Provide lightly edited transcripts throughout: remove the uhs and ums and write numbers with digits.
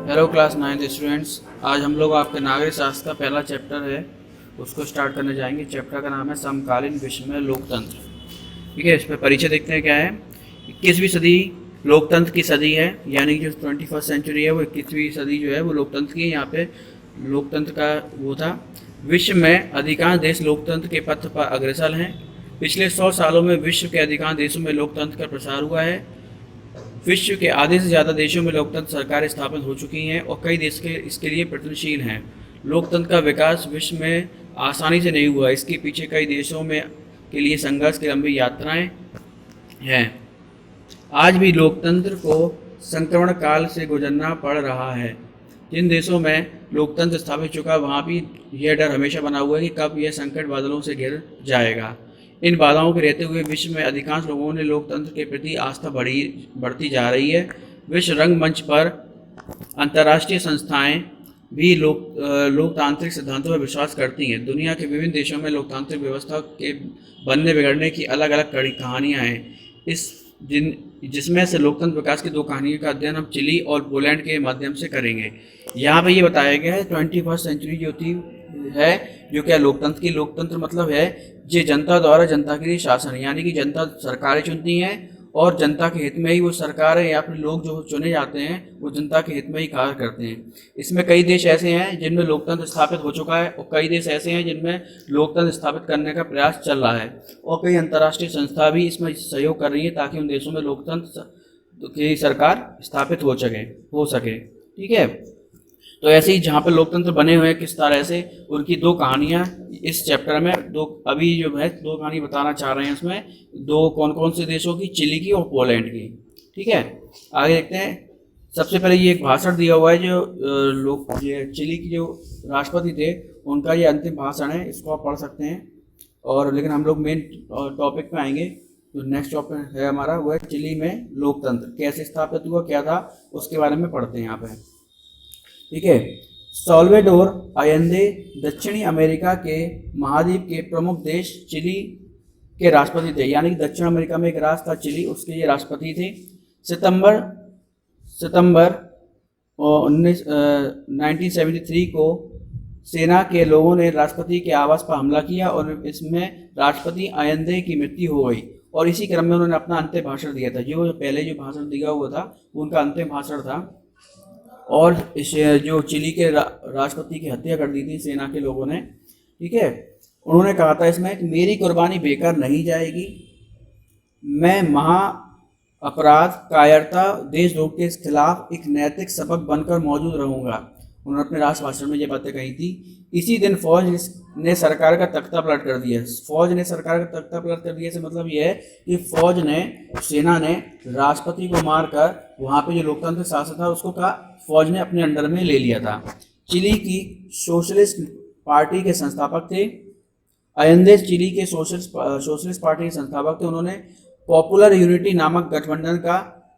Hello class 9th students. आज हम लोग आपके नागरिक शास्त्र का पहला चैप्टर है उसको स्टार्ट करने जाएंगे। चैप्टर का नाम है समकालीन विश्व में लोकतंत्र। ठीक है, इस पर परिचय देखते हैं क्या है। 21वीं सदी लोकतंत्र की सदी है, यानी कि जो 21st सेंचुरी है वो 21वीं सदी जो है वो लोकतंत्र की है। यहाँ पे लोकतंत्र का वो था। विश्व में अधिकांश देश लोकतंत्र के पथ पर अग्रसर हैं। पिछले 100 सालों में विश्व के अधिकांश देशों में लोकतंत्र का प्रसार हुआ है। विश्व के आधे से ज़्यादा देशों में लोकतंत्र सरकारें स्थापित हो चुकी हैं और कई देश के इसके लिए प्रयत्नशील हैं। लोकतंत्र का विकास विश्व में आसानी से नहीं हुआ, इसके पीछे कई देशों में के लिए संघर्ष की लंबी यात्राएं हैं। आज भी लोकतंत्र को संक्रमण काल से गुजरना पड़ रहा है। जिन देशों में लोकतंत्र स्थापित चुका वहाँ भी यह डर हमेशा बना हुआ है कि कब यह संकट बादलों से घिर जाएगा। इन बाधाओं के रहते हुए विश्व में अधिकांश लोगों ने लोकतंत्र के प्रति आस्था बढ़ती जा रही है। विश्व रंगमंच पर अंतर्राष्ट्रीय संस्थाएं भी लोकतांत्रिक सिद्धांतों पर विश्वास करती हैं। दुनिया के विभिन्न देशों में लोकतांत्रिक व्यवस्था के बनने बिगड़ने की अलग अलग कहानियाँ हैं। जिसमें से लोकतंत्र विकास की दो कहानियों का अध्ययन हम चिली और पोलैंड के माध्यम से करेंगे। यहाँ पे ये बताया गया है 21st सेंचुरी जो थी है जो क्या लोकतंत्र मतलब है ये जनता द्वारा जनता के लिए शासन, यानी कि जनता सरकारें चुनती हैं और जनता के हित में ही वो सरकारें या फिर लोग जो चुने जाते हैं वो जनता के हित में ही कार्य करते हैं। इसमें कई देश ऐसे हैं जिनमें लोकतंत्र स्थापित हो चुका है और कई देश ऐसे हैं जिनमें लोकतंत्र स्थापित करने का प्रयास चल रहा है और कई अंतर्राष्ट्रीय संस्था भी इसमें सहयोग कर रही है ताकि उन देशों में लोकतंत्र की सरकार स्थापित हो सके। ठीक है, तो ऐसे ही जहाँ पर लोकतंत्र बने हुए हैं किस तरह से उनकी दो कहानियाँ इस चैप्टर में अभी जो है दो कहानी बताना चाह रहे हैं। इसमें दो कौन कौन से देशों की, चिली की और पोलैंड की। ठीक है, आगे देखते हैं। सबसे पहले ये एक भाषण दिया हुआ है जो चिली की जो राष्ट्रपति थे उनका ये अंतिम भाषण है, इसको आप पढ़ सकते हैं। और लेकिन हम लोग मेन टॉपिक पे आएंगे। जो नेक्स्ट टॉपिक है हमारा वो है चिली में लोकतंत्र कैसे स्थापित हुआ, क्या था, उसके बारे में पढ़ते हैं यहाँ पे। ठीक है, साल्वाडोर अयेंदे दक्षिणी अमेरिका के महाद्वीप के प्रमुख देश चिली के राष्ट्रपति थे, यानी कि दक्षिण अमेरिका में एक राष्ट्र था चिली, उसके ये राष्ट्रपति थे। सितंबर 1973 को सेना के लोगों ने राष्ट्रपति के आवास पर हमला किया और इसमें राष्ट्रपति अयेंदे की मृत्यु हो गई और इसी क्रम में उन्होंने अपना अंतिम भाषण दिया था। जो पहले जो भाषण दिया हुआ था उनका अंतिम भाषण था और इस जो चिली के राष्ट्रपति की हत्या कर दी थी सेना के लोगों ने। ठीक है, उन्होंने कहा था इसमें कि मेरी कुर्बानी बेकार नहीं जाएगी, मैं महा अपराध, कायरता, देशद्रोह के खिलाफ एक नैतिक सबक बनकर मौजूद रहूंगा। उन्होंने अपने राष्ट्र भाषण में ये बातें कही थी। इसी दिन फौज ने सरकार का तख्ता पलट कर दिया। फौज ने सरकार का तख्ता पलट कर दिया से मतलब ये है कि सेना ने राष्ट्रपति को मारकर वहाँ पे जो लोकतंत्र शासन था उसको फौज ने अपने अंडर में ले लिया था। चिली की सोशलिस्ट पार्टी के संस्थापक थे। अयेंदे चिली के सोशलिस्ट पार्टी के संस्थापक थे। उन्होंने पॉपुलर यूनिटी नामक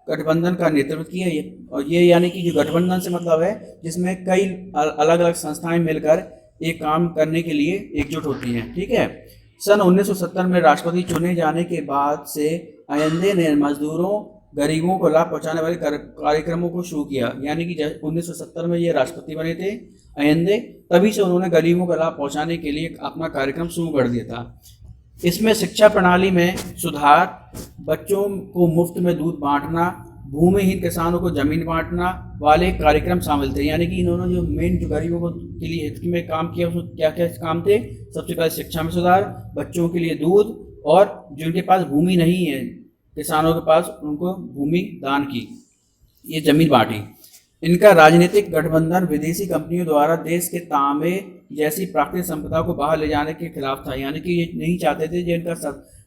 गठबंधन का नेतृत्व किया। और ये यानी कि जो गठबंधन से मतलब है जिसमें कई अलग अलग संस्थाएं मिलकर एक काम करने के लिए एकजुट होती हैं। ठीक है, सन 1970 में राष्ट्रपति चुने जाने के बाद से अयेंदे ने मजदूरों, गरीबों को लाभ पहुंचाने वाले कार्यक्रमों को शुरू किया। यानी कि 1970 में ये राष्ट्रपति बने थे अयेंदे, तभी से उन्होंने गरीबों को लाभ पहुंचाने के लिए अपना कार्यक्रम शुरू कर दिया था। इसमें शिक्षा प्रणाली में सुधार, बच्चों को मुफ्त में दूध बांटना, भूमिहीन किसानों को जमीन बांटना वाले कार्यक्रम शामिल थे। यानी कि इन्होंने जो मेन जो गरीबों के लिए हित में काम किया उसमें क्या क्या काम थे। सबसे पहले शिक्षा में सुधार, बच्चों के लिए दूध और जिनके पास भूमि नहीं है किसानों के पास उनको भूमि दान की, ये जमीन बांटी। इनका राजनीतिक गठबंधन विदेशी कंपनियों द्वारा देश के तांबे जैसी प्राकृतिक संपदा को बाहर ले जाने के खिलाफ था। यानी कि ये नहीं चाहते थे, जो इनका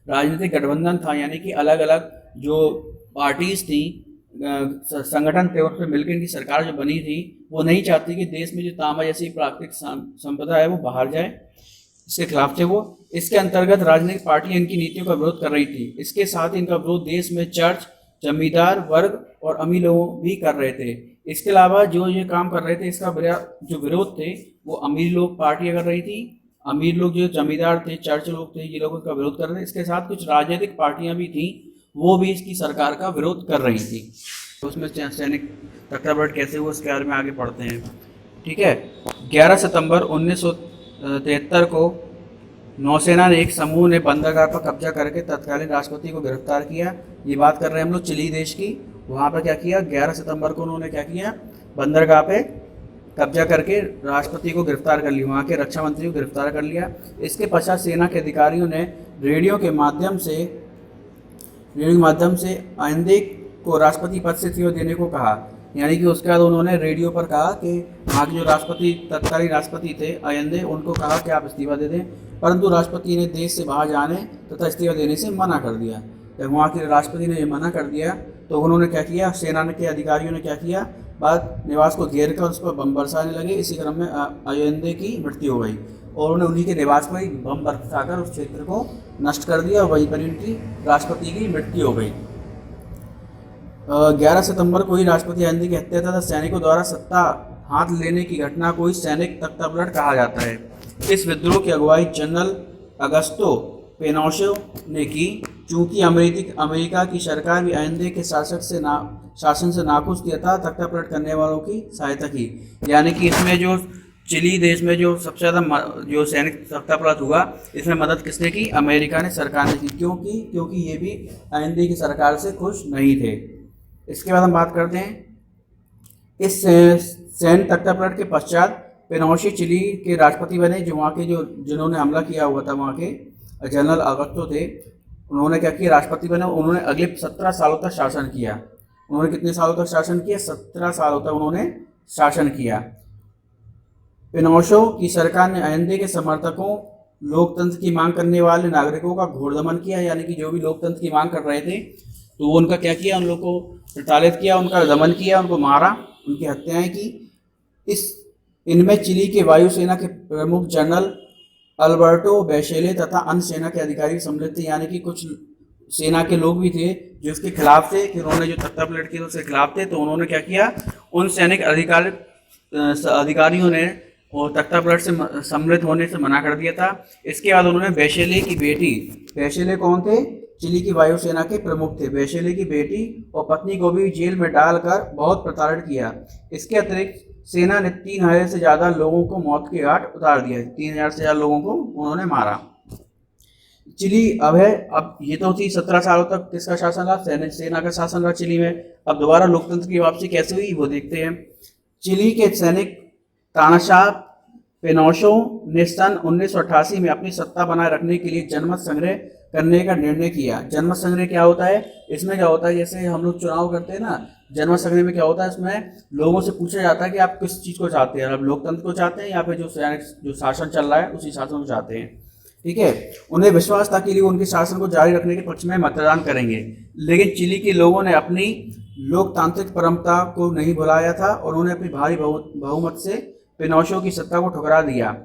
राजनीतिक गठबंधन था यानी कि अलग अलग जो पार्टीज थी, संगठन थे, उस पर मिलकर इनकी सरकार जो बनी थी वो नहीं चाहती कि देश में जो तांबा जैसी प्राकृतिक संपदा है वो बाहर जाए, इसके खिलाफ थे वो। इसके अंतर्गत राजनीतिक पार्टियां इनकी नीतियों का विरोध कर रही थी। इसके साथ इनका विरोध देश में चर्च, जमींदार वर्ग और अमीर लोग भी कर रहे थे। इसके अलावा जो ये काम कर रहे थे इसका जो विरोध थे वो अमीर लोग पार्टियां कर रही थी। अमीर लोग जो जमींदार थे, चर्च लोग थे, ये लोग इसका विरोध कर रहे थे। इसके साथ कुछ राजनीतिक पार्टियां भी थी, वो भी इसकी सरकार का विरोध कर रही थी। उसमें सैनिक तख्तापलट कैसे हुआ उसके बारे में आगे पढ़ते हैं। ठीक है। 11 सितंबर 1973 को नौसेना ने एक समूह ने बंदरगाह पर कब्जा करके तत्कालीन राष्ट्रपति को गिरफ्तार किया। ये बात कर रहे हैं हम लोग चिली देश की। वहाँ पर क्या किया, 11 सितंबर को उन्होंने क्या किया, बंदरगाह पे कब्जा करके राष्ट्रपति को गिरफ्तार कर लिया, वहाँ के रक्षा मंत्री को गिरफ्तार कर लिया। इसके पश्चात सेना के अधिकारियों ने रेडियो के माध्यम से आइंदे को राष्ट्रपति पद से इस्तीफा देने को कहा। यानी कि उसके बाद उन्होंने रेडियो पर कहा कि वहाँ के जो राष्ट्रपति तत्कालीन राष्ट्रपति थे आइंदे, उनको कहा कि आप इस्तीफा दे दें, परंतु राष्ट्रपति ने देश से बाहर जाने तथा इस्तीफा देने से मना कर दिया। जब वहाँ के राष्ट्रपति ने ये मना कर दिया तो उन्होंने क्या किया, सेना के अधिकारियों ने क्या किया, बाद निवास को घेर कर उस पर बम बरसाने लगे। इसी क्रम में अयोध्या की मृत्यु हो गई और उन्होंने उन्हीं के निवास पर ही बम बरसाकर उस क्षेत्र को नष्ट कर दिया और वहीं पर उनकी राष्ट्रपति की मृत्यु हो गई। 11 सितंबर को ही राष्ट्रपति अयोध्या की हत्या तथा सैनिकों द्वारा सत्ता हाथ लेने की घटना को ही सैनिक तख्तापलट कहा जाता है। इस विद्रोह की अगुवाई जनरल अगस्तो पेनोशे ने की। चूंकि अमेरिका की सरकार भी अयोध्या के शासन से नाखुश थी तथा तख्तापलट करने वालों की सहायता की। यानी कि इसमें जो चिली देश में जो सबसे ज़्यादा जो सैनिक तख्तापलट हुआ, इसमें मदद किसने की, अमेरिका ने, सरकार ने की। क्योंकि ये भी अयोध्या की सरकार से खुश नहीं थे। इसके बाद हम बात करते हैं इस सैन्य तख्तापलट के पश्चात पेनोशे चिली के राष्ट्रपति बने। जो वहाँ के जिन्होंने हमला किया हुआ था, वहाँ के जनरल अगस्तो थे, उन्होंने क्या किया, राष्ट्रपति बने। उन्होंने अगले 17 सालों तक शासन किया। उन्होंने कितने सालों तक शासन किया, 17 सालों तक उन्होंने शासन किया। पेनोशे की सरकार ने अयोध्या के समर्थकों, लोकतंत्र की मांग करने वाले नागरिकों का घोर दमन किया। यानी कि जो भी लोकतंत्र की मांग कर रहे थे तो वो उनका क्या किया, उन लोगों को प्रताड़ित किया, उनका दमन किया, उनको मारा, उनकी हत्याएं की। इनमें चिली के वायुसेना के प्रमुख जनरल अल्बर्टो बेशेले तथा अन्य सेना के अधिकारी सम्मिलित थे। यानी कि कुछ सेना के लोग भी थे जो उसके खिलाफ थे, कि उन्होंने जो तख्तापलट किया उसके खिलाफ थे। तो उन्होंने क्या किया, उन सैनिक अधिकारियों ने और तख्तापलट से सम्मिलित होने से मना कर दिया था। इसके बाद उन्होंने बेशेले की बेटी, बेशेले कौन थे, चिली की वायुसेना के प्रमुख थे, बेशेले की बेटी और पत्नी को भी जेल में डालकर बहुत प्रताड़ित किया। इसके अतिरिक्त सेना ने 3000 से ज़्यादा लोगों को मौत के घाट उतार दिया। 3000 से ज़्यादा लोगों को उन्होंने मारा। चिली अब ये तो थी 17 सालों तक किसका शासन रहा, सेना का शासन रहा चिली में। अब दोबारा लोकतंत्र की वापसी कैसे हुई वो देखते हैं। चिली के सैनिक तानाशाह पेनोशे ने सन 1988 में अपनी सत्ता बनाए रखने के लिए जनमत संग्रह करने का निर्णय किया। जनमत संग्रह क्या होता है, इसमें क्या होता है, जैसे हम लोग चुनाव करते हैं ना, जनमत संग्रह में क्या होता है, इसमें लोगों से पूछा जाता है कि आप किस चीज़ को चाहते हैं, आप लोकतंत्र को चाहते हैं या फिर जो शासन चल रहा है उसी शासन को चाहते हैं। ठीक है। उन्हें विश्वास था कि लिए उनके शासन को जारी रखने के पक्ष में मतदान करेंगे। लेकिन चिली के लोगों ने अपनी लोकतांत्रिक परंपरा को नहीं भुलाया था और उन्होंने अपनी भारी बहुमत से पेनोशे की सत्ता को ठुकरा दिया।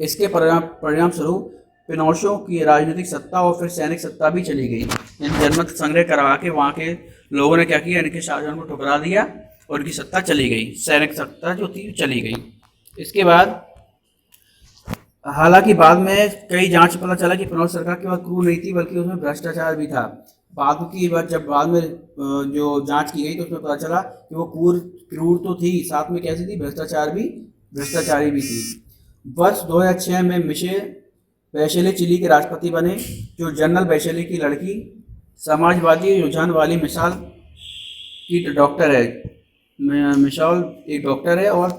इसके परिणाम स्वरूप पेनोशे की राजनीतिक सत्ता और फिर सैनिक सत्ता भी चली गई। जनमत संग्रह करवा के वहाँ के लोगों ने क्या किया, इनके शासन को ठुकरा दिया और उनकी सत्ता चली गई, सैनिक सत्ता जो थी चली गई। इसके बाद हालांकि बाद में कई जांच पता चला कि पेनोशे सरकार केवल क्रूर नहीं थी बल्कि उसमें भ्रष्टाचार भी था। बाद में जो जांच की गई तो उसमें पता चला कि वो क्रूर तो थी, साथ में कैसी थी, भ्रष्टाचारी भी थी। वर्ष 2006 में मिशेल बेशेले चिली के राष्ट्रपति बने। जो जनरल बेशेले की लड़की समाजवादी रुझान वाली मिसाल की डॉक्टर है, मिसाल एक डॉक्टर है और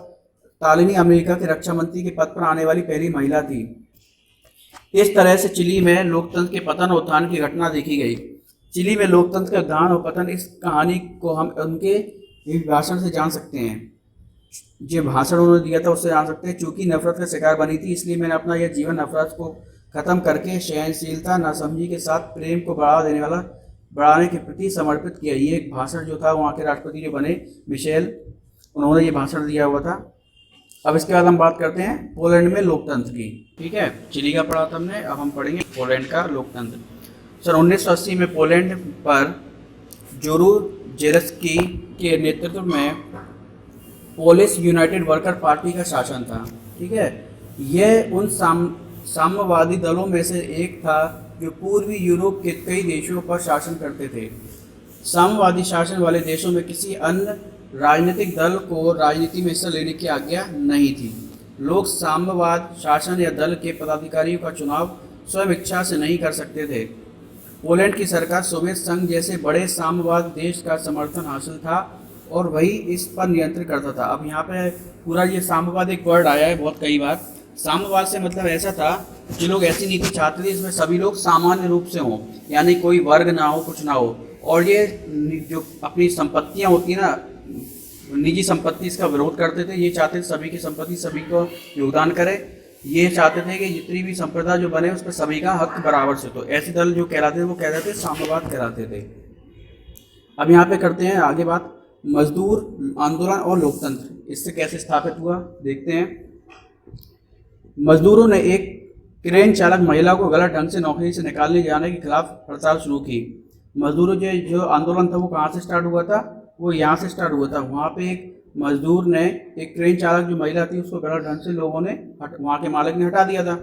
तालिनी अमेरिका के रक्षा मंत्री के पद पर आने वाली पहली महिला थी। इस तरह से चिली में लोकतंत्र के पतन और उत्थान की घटना देखी गई। चिली में लोकतंत्र के उत्थान और पतन, इस कहानी को हम उनके भाषण से जान सकते हैं। जो भाषण उन्होंने दिया था उससे जान सकते हैं। चूंकि नफरत का शिकार बनी थी इसलिए मैंने अपना यह जीवन नफरत को खत्म करके सहनशीलता, नासमझी के साथ प्रेम को बढ़ाने के प्रति समर्पित किया। ये एक भाषण जो था वहाँ के राष्ट्रपति जो बने मिशेल, उन्होंने ये भाषण दिया हुआ था। अब इसके बाद हम बात करते हैं पोलैंड में लोकतंत्र की। ठीक है, चिली का पढ़ा था हमने, अब हम पढ़ेंगे पोलैंड का लोकतंत्र। सन 1980 में पोलैंड पर जोरूजेलस्की के नेतृत्व में पोलिश यूनाइटेड वर्कर पार्टी का शासन था। ठीक है, यह उन साम्यवादी दलों में से एक था जो पूर्वी यूरोप के कई देशों पर शासन करते थे। साम्यवादी शासन वाले देशों में किसी अन्य राजनीतिक दल को राजनीति में हिस्सा लेने की आज्ञा नहीं थी। लोग साम्यवाद शासन या दल के पदाधिकारियों का चुनाव स्वयं इच्छा से नहीं कर सकते थे। पोलैंड की सरकार सोवियत संघ जैसे बड़े साम्यवाद देश का समर्थन हासिल था और वही इस पर नियंत्रण करता था। अब यहाँ पे पूरा ये साम्यवाद एक वर्ड आया है बहुत कई बार। साम्यवाद से मतलब ऐसा था जो लोग ऐसी नीति चाहते थे इसमें सभी लोग सामान्य रूप से हों, यानी कोई वर्ग ना हो, कुछ ना हो। और ये जो अपनी संपत्तियाँ होती हैं ना, निजी संपत्ति, इसका विरोध करते थे। ये चाहते थे सभी की संपत्ति सभी को योगदान करे। ये चाहते थे कि जितनी भी संप्रदा जो बने उस पर सभी का हक बराबर से। तो ऐसे दल जो कहलाते थे वो कहते थे साम्यवाद कहलाते थे। अब यहाँ पे करते हैं आगे बात मजदूर आंदोलन और लोकतंत्र, इससे कैसे स्थापित हुआ देखते हैं। मजदूरों ने एक क्रेन चालक महिला को गलत ढंग से नौकरी से निकालने जाने के खिलाफ हड़ताल शुरू की। मजदूरों जो आंदोलन था वो कहाँ से स्टार्ट हुआ था? वो यहाँ से स्टार्ट हुआ था। वहाँ पे एक मजदूर ने, एक ट्रेन चालक जो महिला थी उसको गलत ढंग से लोगों ने वहाँ के मालिक ने हटा दिया था।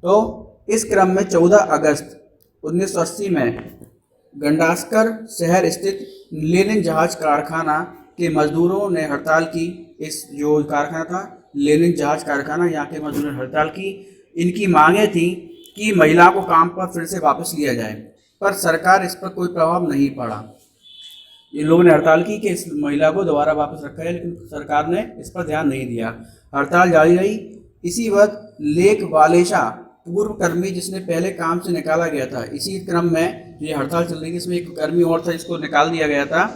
तो इस क्रम में 14 अगस्त 1980 में गंडास्कर शहर स्थित लेनिन जहाज कारखाना के मजदूरों ने हड़ताल की। इस जो कारखाना था लेनिन जहाज कारखाना, यहाँ के मजदूरों ने हड़ताल की। इनकी मांगें थी कि महिला को काम पर फिर से वापस लिया जाए, पर सरकार इस पर कोई प्रभाव नहीं पड़ा। इन लोगों ने हड़ताल की कि इस महिला को दोबारा वापस रखा है, लेकिन सरकार ने इस पर ध्यान नहीं दिया। हड़ताल जारी रही। इसी वक्त लेक वालेशा पूर्व कर्मी जिसने पहले काम से निकाला गया था, इसी क्रम में ये हड़ताल चल रही थी, इसमें एक कर्मी और था जिसको निकाल दिया गया था।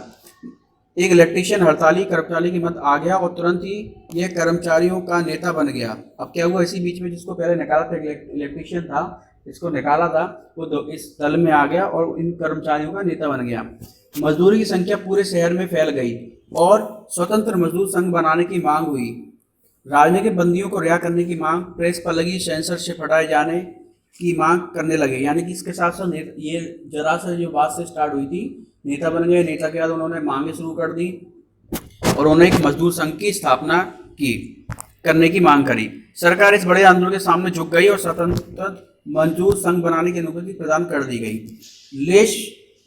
एक इलेक्ट्रीशियन हड़ताली कर्मचारी की मत आ गया और तुरंत ही यह कर्मचारियों का नेता बन गया। अब क्या हुआ, इसी बीच में जिसको पहले निकाला था, इलेक्ट्रीशियन था, इसको निकाला था, वो इस दल में आ गया और इन कर्मचारियों का नेता बन गया। मजदूरी की संख्या पूरे शहर में फैल गई और स्वतंत्र मजदूर संघ बनाने की मांग हुई। राजनीतिक बंदियों को रिहा करने की मांग, प्रेस पर लगी सेंसरशिप हटाए जाने की मांग करने लगे। यानी कि इसके साथ साथ ये जरा सा जो बात से स्टार्ट हुई थी, नेता बन गए, नेता के बाद उन्होंने मांगे शुरू कर दी और उन्होंने एक मजदूर संघ की स्थापना करने की मांग करी। सरकार इस बड़े आंदोलन के सामने झुक गई और स्वतंत्र मजदूर संघ बनाने की अनुमति प्रदान कर दी गई।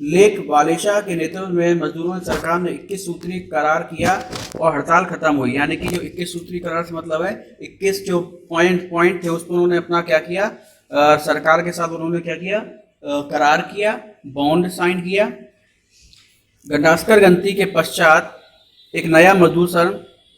लेक वालेशा के नेतृत्व में मजदूरों ने सरकार ने 21 सूत्री करार किया और हड़ताल खत्म हुई। यानी कि जो 21 सूत्री करार से मतलब है 21 जो पॉइंट थे उस पर उन्होंने अपना क्या किया, सरकार के साथ उन्होंने क्या किया, करार किया, बॉन्ड साइन किया। गंडास्कर गंती के पश्चात एक नया मजदूर संघ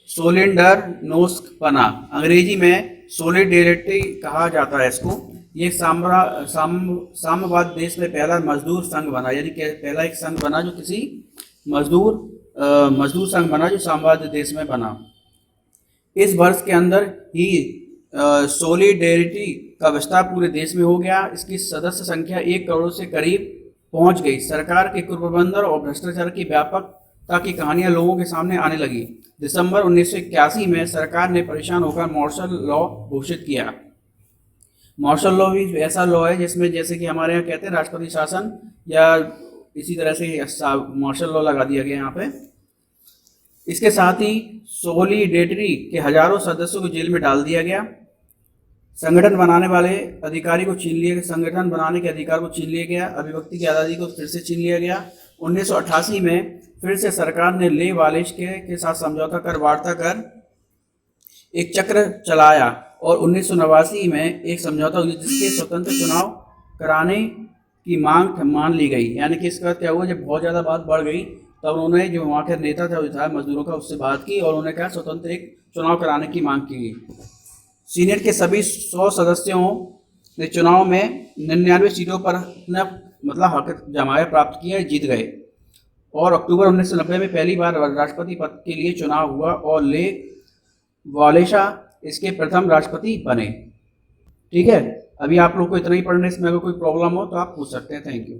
सोलिडरनोस्क बना। अंग्रेजी में सोलिडेरिटी कहा जाता है इसको। ये साम्यवाद देश में पहला मजदूर संघ बना, यानी कि पहला एक संघ बना जो किसी मजदूर संघ बना जो साम्यवाद देश में बना। इस वर्ष के अंदर ही सोलिडेरिटी का विस्तार पूरे देश में हो गया। इसकी सदस्य संख्या 1 करोड़ से करीब पहुंच गई। सरकार के कुप्रबंधन और भ्रष्टाचार की व्यापकता की कहानियां लोगों के सामने आने लगी। दिसंबर 1981 में सरकार ने परेशान होकर मार्शल लॉ घोषित किया। मार्शल लॉ भी ऐसा लॉ है जिसमें जैसे कि हमारे यहाँ कहते हैं राष्ट्रपति शासन, या इसी तरह से मार्शल लॉ लगा दिया गया यहाँ पे। इसके साथ ही सोलिडेरिटी के हजारों सदस्यों को जेल में डाल दिया गया। संगठन बनाने वाले अधिकारी को छीन लिया गया, संगठन बनाने के अधिकार को छीन लिया गया। अभिव्यक्ति की आज़ादी को फिर से छीन लिया गया। 1988 में फिर से सरकार ने ले वालेश के साथ समझौता कर वार्ता कर एक चक्र चलाया और 1989 में एक समझौता हुआ जिसके स्वतंत्र चुनाव कराने की मांग मान ली गई। यानी कि इसका क्या हुआ, जब बहुत ज़्यादा बात बढ़ गई तब उन्होंने जो वहाँ के नेता था मजदूरों का, उससे बात की और उन्होंने कहा स्वतंत्र एक चुनाव कराने की मांग की। सीनेट के सभी 100 सदस्यों ने चुनाव में 99 सीटों पर अपना मतलब हक जमाया प्राप्त किया, जीत गए और अक्टूबर 1990 में पहली बार राष्ट्रपति पद के लिए चुनाव हुआ और ले वालेशा इसके प्रथम राष्ट्रपति बने। ठीक है, अभी आप लोग को इतना ही पढ़ने, इसमें अगर कोई प्रॉब्लम हो तो आप पूछ सकते हैं। Thank you.